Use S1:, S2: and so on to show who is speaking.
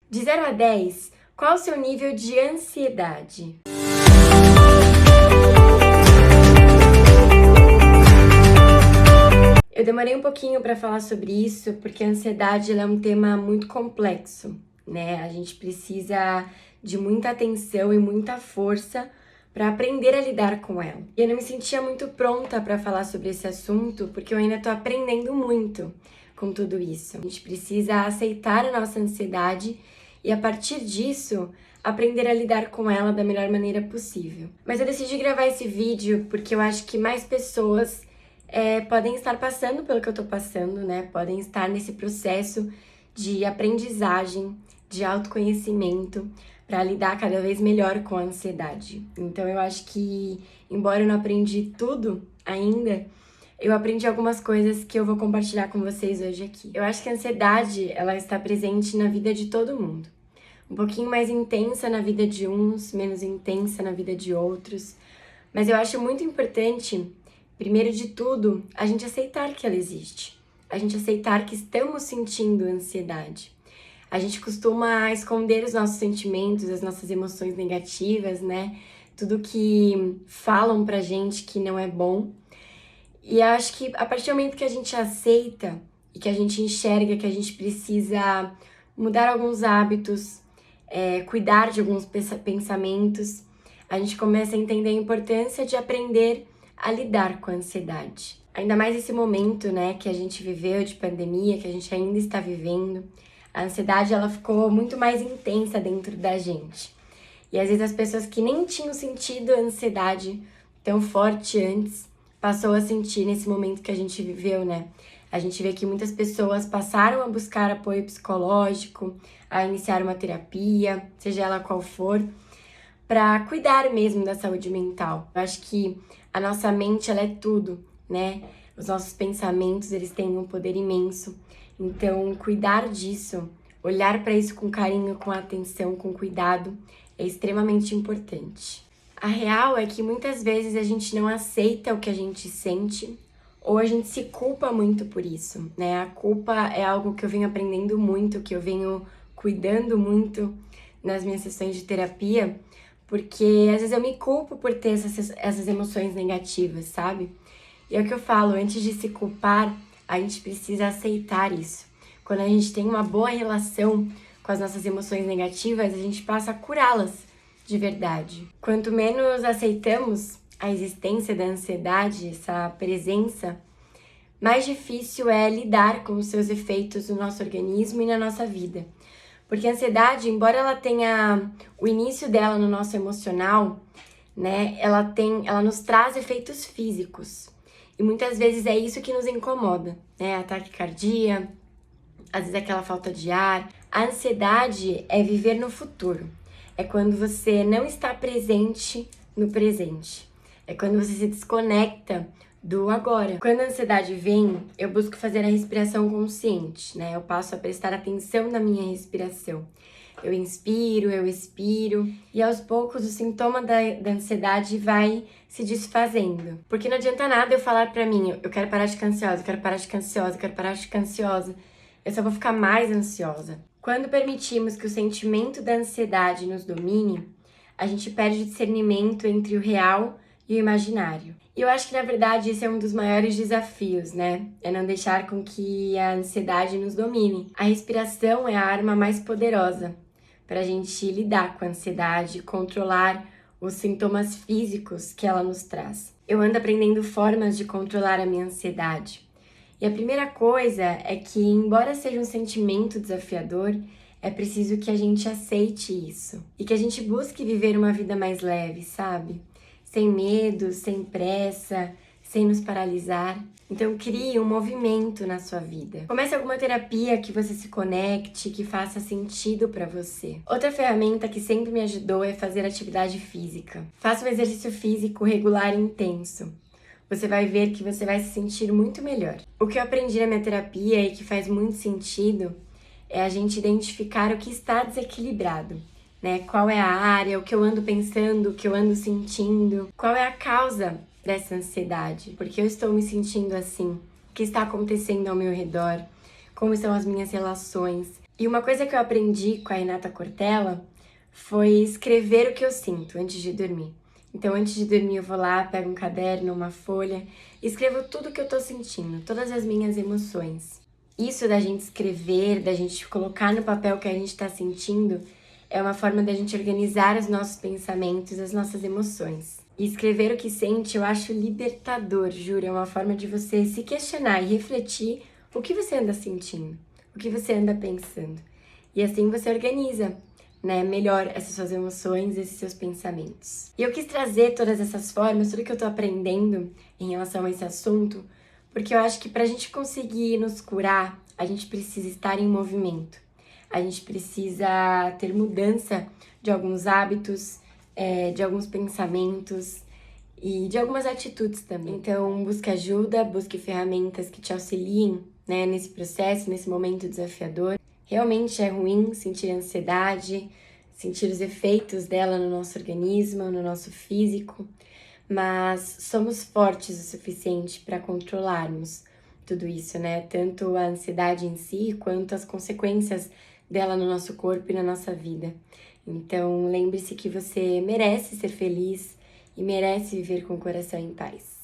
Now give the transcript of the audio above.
S1: De 0 a 10, qual o seu nível de ansiedade? Eu demorei um pouquinho para falar sobre isso, porque a ansiedade ela é um tema muito complexo, né? A gente precisa de muita atenção e muita força para aprender a lidar com ela. E eu não me sentia muito pronta para falar sobre esse assunto, porque eu ainda tô aprendendo muito com tudo isso. A gente precisa aceitar a nossa ansiedade e, a partir disso, aprender a lidar com ela da melhor maneira possível. Mas eu decidi gravar esse vídeo porque eu acho que mais pessoas podem estar passando pelo que eu tô passando, né? Podem estar nesse processo de aprendizagem, de autoconhecimento, para lidar cada vez melhor com a ansiedade. Então eu acho que, embora eu não aprendi tudo ainda, eu aprendi algumas coisas que eu vou compartilhar com vocês hoje aqui. Eu acho que a ansiedade, ela está presente na vida de todo mundo. Um pouquinho mais intensa na vida de uns, menos intensa na vida de outros. Mas eu acho muito importante, primeiro de tudo, a gente aceitar que ela existe. A gente aceitar que estamos sentindo ansiedade. A gente costuma esconder os nossos sentimentos, as nossas emoções negativas, né? Tudo que falam pra gente que não é bom. E eu acho que a partir do momento que a gente aceita e que a gente enxerga que a gente precisa mudar alguns hábitos, cuidar de alguns pensamentos, a gente começa a entender a importância de aprender a lidar com a ansiedade. Ainda mais esse momento, né, que a gente viveu de pandemia, que a gente ainda está vivendo. A ansiedade, ela ficou muito mais intensa dentro da gente. E às vezes as pessoas que nem tinham sentido a ansiedade tão forte antes, passou a sentir nesse momento que a gente viveu, né? A gente vê que muitas pessoas passaram a buscar apoio psicológico, a iniciar uma terapia, seja ela qual for, para cuidar mesmo da saúde mental. Eu acho que a nossa mente, ela é tudo, né? Os nossos pensamentos, eles têm um poder imenso. Então, cuidar disso, olhar para isso com carinho, com atenção, com cuidado, é extremamente importante. A real é que muitas vezes a gente não aceita o que a gente sente ou a gente se culpa muito por isso, né? A culpa é algo que eu venho aprendendo muito, que eu venho cuidando muito nas minhas sessões de terapia, porque às vezes eu me culpo por ter essas emoções negativas, sabe? E é o que eu falo, antes de se culpar, a gente precisa aceitar isso. Quando a gente tem uma boa relação com as nossas emoções negativas, a gente passa a curá-las de verdade. Quanto menos aceitamos a existência da ansiedade, essa presença, mais difícil é lidar com os seus efeitos no nosso organismo e na nossa vida. Porque a ansiedade, embora ela tenha o início dela no nosso emocional, né, ela nos traz efeitos físicos. E muitas vezes é isso que nos incomoda, né? Ataque cardíaco, às vezes aquela falta de ar. A ansiedade é viver no futuro. É quando você não está presente no presente. É quando você se desconecta do agora. Quando a ansiedade vem, eu busco fazer a respiração consciente, né? Eu passo a prestar atenção na minha respiração. Eu inspiro, eu expiro, e aos poucos o sintoma da ansiedade vai se desfazendo. Porque não adianta nada eu falar pra mim, eu quero parar de ficar ansiosa, eu quero parar de ficar ansiosa, eu quero parar de ficar ansiosa. Eu só vou ficar mais ansiosa. Quando permitimos que o sentimento da ansiedade nos domine, a gente perde o discernimento entre o real e o imaginário. E eu acho que, na verdade, esse é um dos maiores desafios, né? É não deixar com que a ansiedade nos domine. A respiração é a arma mais poderosa para a gente lidar com a ansiedade, controlar os sintomas físicos que ela nos traz. Eu ando aprendendo formas de controlar a minha ansiedade. E a primeira coisa é que, embora seja um sentimento desafiador, é preciso que a gente aceite isso. E que a gente busque viver uma vida mais leve, sabe? Sem medo, sem pressa, sem nos paralisar. Então crie um movimento na sua vida. Comece alguma terapia que você se conecte, que faça sentido para você. Outra ferramenta que sempre me ajudou é fazer atividade física. Faça um exercício físico regular e intenso. Você vai ver que você vai se sentir muito melhor. O que eu aprendi na minha terapia e que faz muito sentido é a gente identificar o que está desequilibrado, né? Qual é a área, o que eu ando pensando, o que eu ando sentindo, qual é a causa dessa ansiedade, porque eu estou me sentindo assim, o que está acontecendo ao meu redor, como são as minhas relações. E uma coisa que eu aprendi com a Renata Cortella foi escrever o que eu sinto antes de dormir. Então, antes de dormir, eu vou lá, pego um caderno, uma folha, e escrevo tudo o que eu tô sentindo, todas as minhas emoções. Isso da gente escrever, da gente colocar no papel o que a gente tá sentindo, é uma forma da gente organizar os nossos pensamentos, as nossas emoções. E escrever o que sente eu acho libertador, juro, é uma forma de você se questionar e refletir o que você anda sentindo, o que você anda pensando. E assim você organiza, né, melhor essas suas emoções, esses seus pensamentos. E eu quis trazer todas essas formas, tudo que eu tô aprendendo em relação a esse assunto, porque eu acho que pra gente conseguir nos curar, a gente precisa estar em movimento. A gente precisa ter mudança de alguns hábitos, de alguns pensamentos e de algumas atitudes também. Então, busque ajuda, busque ferramentas que te auxiliem, né, nesse processo, nesse momento desafiador. Realmente é ruim sentir ansiedade, sentir os efeitos dela no nosso organismo, no nosso físico, mas somos fortes o suficiente para controlarmos tudo isso, né? Tanto a ansiedade em si, quanto as consequências dela no nosso corpo e na nossa vida. Então, lembre-se que você merece ser feliz e merece viver com o coração em paz.